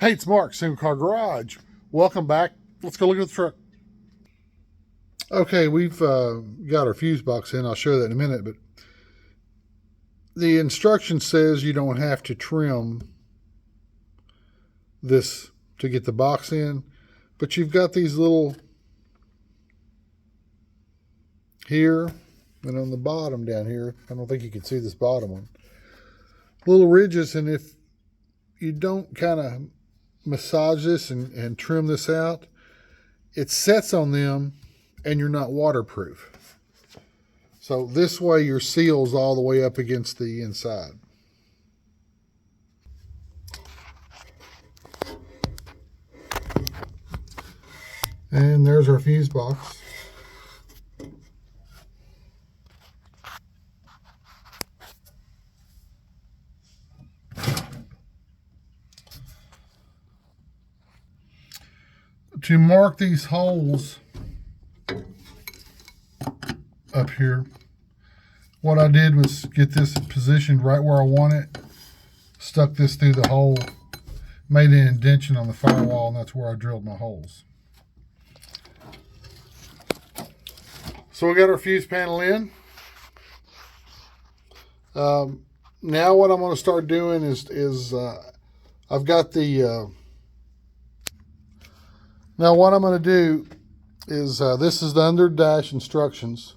Hey, it's Mark, Single Car Garage. Welcome back. Let's go look at the truck. Okay, we've got our fuse box in. I'll show that in a minute, but the instruction says you don't have to trim this to get the box in, but you've got these little here and on the bottom down here. I don't think you can see this bottom one. Little ridges, and if you don't kind of massage this and trim this out, it sets on them and you're not waterproof. So this way your seal's all the way up against the inside. And there's our fuse box. To mark these holes up here, what I did was get this positioned right where I want it, stuck this through the hole, made an indentation on the firewall, and that's where I drilled my holes. So we got our fuse panel in. Now what I'm going to start doing is I've got the now what I'm going to do is this is the under dash instructions.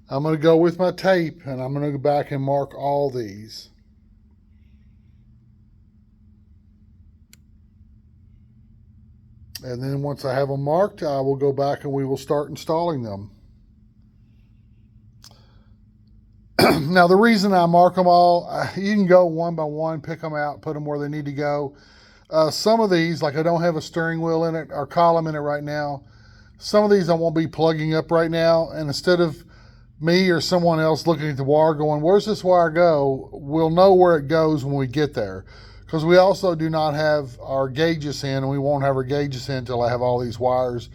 I'm going to go with my tape and I'm going to go back and mark all these. And then once I have them marked, I will go back and we will start installing them. Now the reason I mark them all, you can go one by one, pick them out, put them where they need to go. Some of these, like I don't have a steering wheel in it or column in it right now. Some of these I won't be plugging up right now. And instead of me or someone else looking at the wire going, where's this wire go? We'll know where it goes when we get there. Because we also do not have our gauges in, and we won't have our gauges in until I have all these wires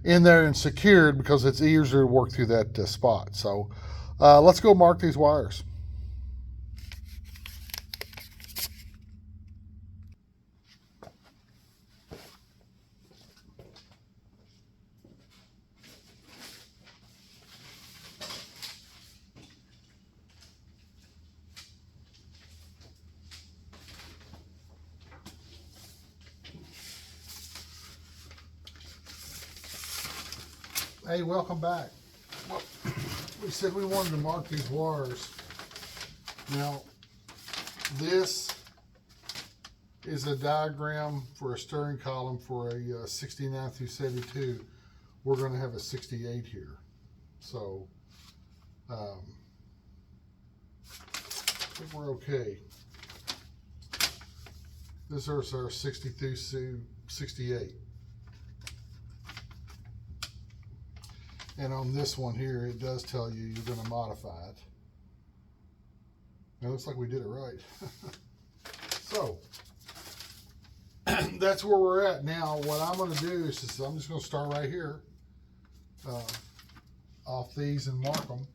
in there and secured, because it's easier to work through that spot. So let's go mark these wires. Hey, welcome back. Well, we said we wanted to mark these wires. Now, this is a diagram for a steering column for a 69 through 72. We're going to have a 68 here. So, I think we're okay. This is our 60 through 68. And on this one here, it does tell you you're going to modify it. It looks like we did it right. So, that's where we're at now. What I'm going to do is I'm just going to start right here off these and mark them.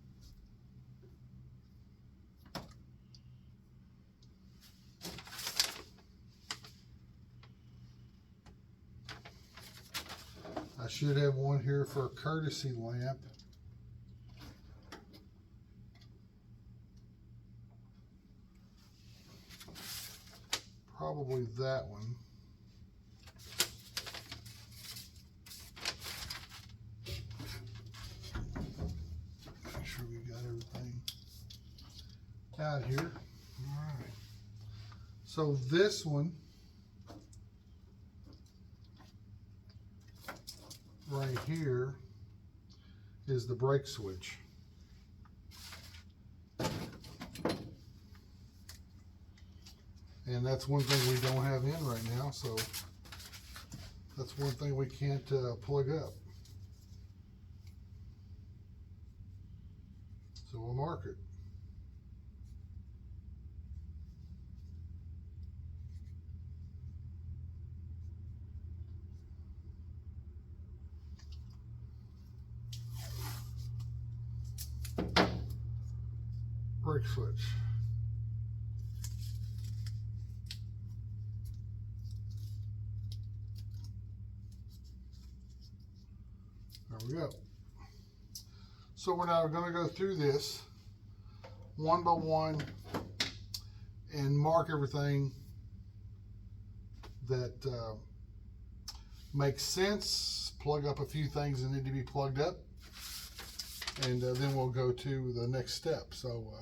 I should have one here for a courtesy lamp. Probably that one. Make sure we got everything out here. All right. So this one right here is the brake switch. And that's one thing we don't have in right now, so that's one thing we can't plug up. So we'll mark it. Brake switch. we go. So we're now going to go through this one by one and mark everything that makes sense, plug up a few things that need to be plugged up, and then we'll go to the next step. So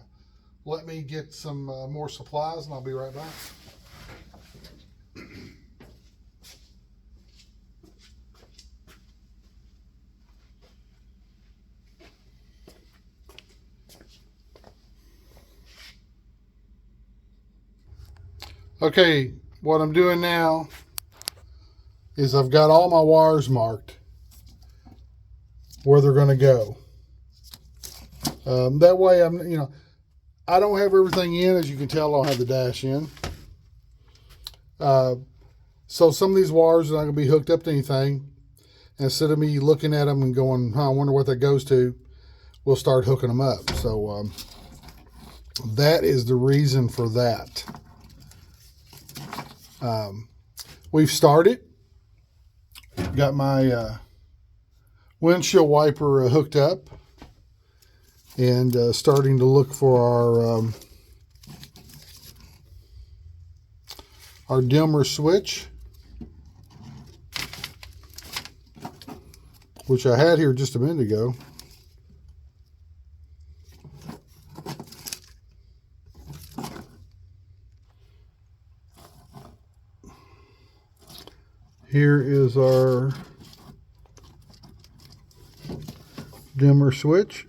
let me get some more supplies and I'll be right back. Okay, what I'm doing now is I've got all my wires marked where they're going to go. That way I don't have everything in. As you can tell, I don't have the dash in. So some of these wires are not going to be hooked up to anything. Instead of me looking at them and going, I wonder what that goes to, we'll start hooking them up. So that is the reason for that. We've started. Got my windshield wiper hooked up and starting to look for our dimmer switch, which I had here just a minute ago. Here is our dimmer switch.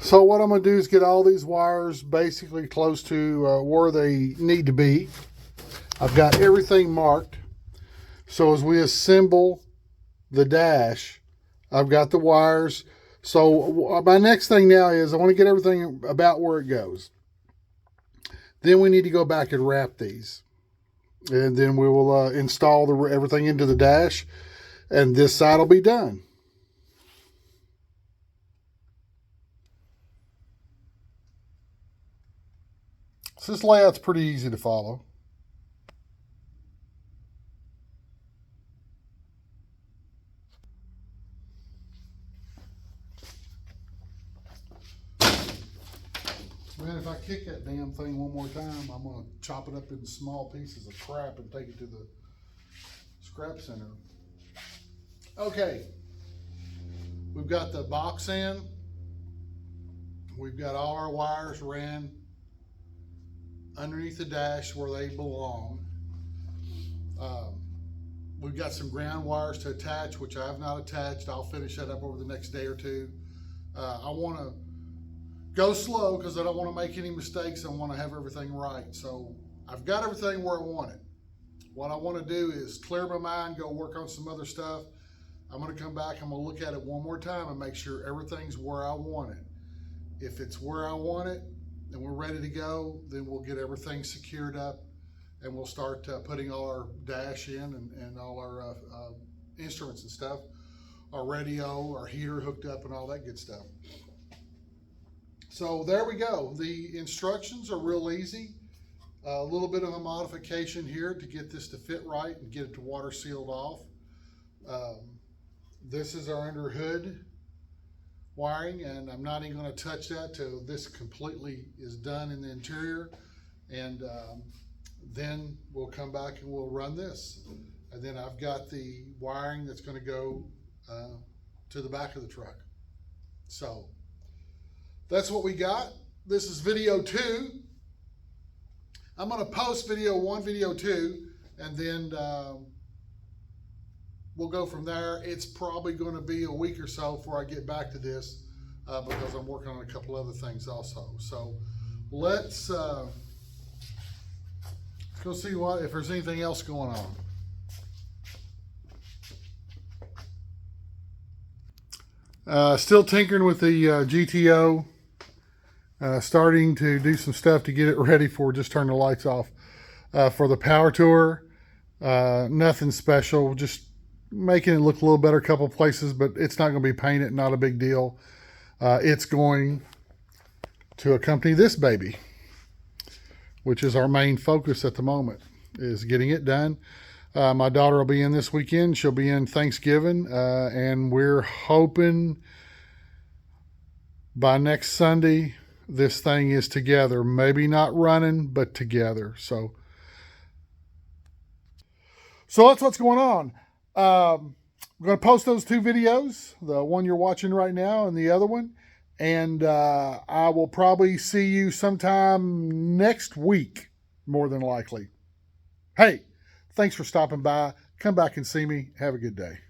So what I'm going to do is get all these wires basically close to where they need to be. I've got everything marked. So as we assemble the dash, I've got the wires. So my next thing now is I want to get everything about where it goes. Then we need to go back and wrap these. And then we will install everything into the dash. And this side will be done. So this layout's pretty easy to follow. Man, if I kick that damn thing one more time, I'm going to chop it up into small pieces of crap and take it to the scrap center. Okay. We've got the box in. We've got all our wires ran underneath the dash where they belong. We've got some ground wires to attach, which I have not attached. I'll finish that up over the next day or two. I want to go slow because I don't want to make any mistakes. I want to have everything right. So I've got everything where I want it. What I want to do is clear my mind, go work on some other stuff. I'm going to come back, I'm going to look at it one more time and make sure everything's where I want it. If it's where I want it and we're ready to go, then we'll get everything secured up and we'll start putting all our dash in and all our instruments and stuff, our radio, our heater hooked up and all that good stuff. So there we go. The instructions are real easy. A little bit of a modification here to get this to fit right and get it to water sealed off. This is our under hood wiring, and I'm not even going to touch that till this completely is done in the interior. And then we'll come back and we'll run this. And then I've got the wiring that's going to go to the back of the truck. So that's what we got. This is video 2. I'm going to post video 1, video 2, and then we'll go from there. It's probably going to be a week or so before I get back to this because I'm working on a couple other things also. So let's go see if there's anything else going on. Still tinkering with the GTO. Starting to do some stuff to get it ready for just turn the lights off for the power tour. Nothing special, just making it look a little better a couple places, but it's not going to be painted, not a big deal. It's going to accompany this baby, which is our main focus at the moment, is getting it done. My daughter will be in this weekend. She'll be in Thanksgiving, and we're hoping by next Sunday this thing is together. Maybe not running, but together. So that's what's going on. I'm going to post those two videos, the one you're watching right now and the other one. And I will probably see you sometime next week, more than likely. Hey, thanks for stopping by. Come back and see me. Have a good day.